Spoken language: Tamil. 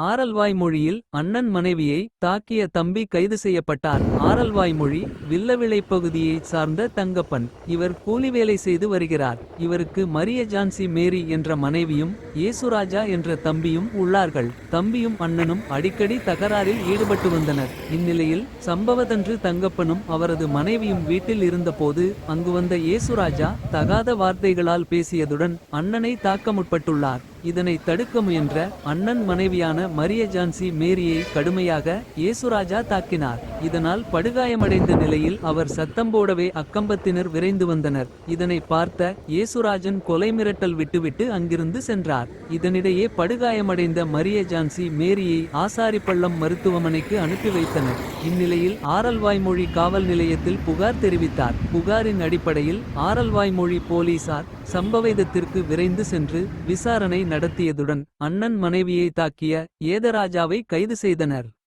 ஆரல்வாய்மொழியில் அண்ணன் மனைவியை தாக்கிய தம்பி கைது செய்யப்பட்டார். ஆரல்வாய்மொழி வில்லவிளைப் பகுதியைச் சார்ந்த தங்கப்பன். இவர் கூலி வேலை செய்து வருகிறார். இவருக்கு மரிய ஜான்சி மேரி என்ற மனைவியும் ஏசுராஜா என்ற தம்பியும் உள்ளார்கள். தம்பியும் அண்ணனும் அடிக்கடி தகராறில் ஈடுபட்டு வந்தனர். இந்நிலையில் சம்பவத்தன்று தங்கப்பனும் அவரது மனைவியும் வீட்டில் இருந்தபோது அங்கு வந்த ஏசுராஜா தகாத வார்த்தைகளால் பேசியதுடன் அண்ணனை தாக்க முற்பட்டுள்ளார். இதனை தடுக்க முயன்ற அண்ணன் மனைவியான மரிய ஜான்சி மேரியை கடுமையாக ஏசுராஜா தாக்கினார். இதனால் படுகாயமடைந்த நிலையில் அவர் சத்தம் போடவே அக்கம்பத்தினர் விரைந்து வந்தனர். இதனை பார்த்த ஏசுராஜன் கொலை மிரட்டல் விட்டுவிட்டு அங்கிருந்து சென்றார். இதனிடையே படுகாயமடைந்த மரிய ஜான்சி மேரியை ஆசாரிப்பள்ளம் மருத்துவமனைக்கு அனுப்பி வைத்தனர். இந்நிலையில் ஆரல்வாய்மொழி காவல் நிலையத்தில் புகார் தெரிவித்தார். புகாரின் அடிப்படையில் ஆரல்வாய்மொழி போலீசார் சம்பவ இடத்திற்கு விரைந்து சென்று விசாரணை நடத்தியதுடன் அண்ணன் மனைவியை தாக்கிய ஏதராஜாவை கைது செய்தனர்.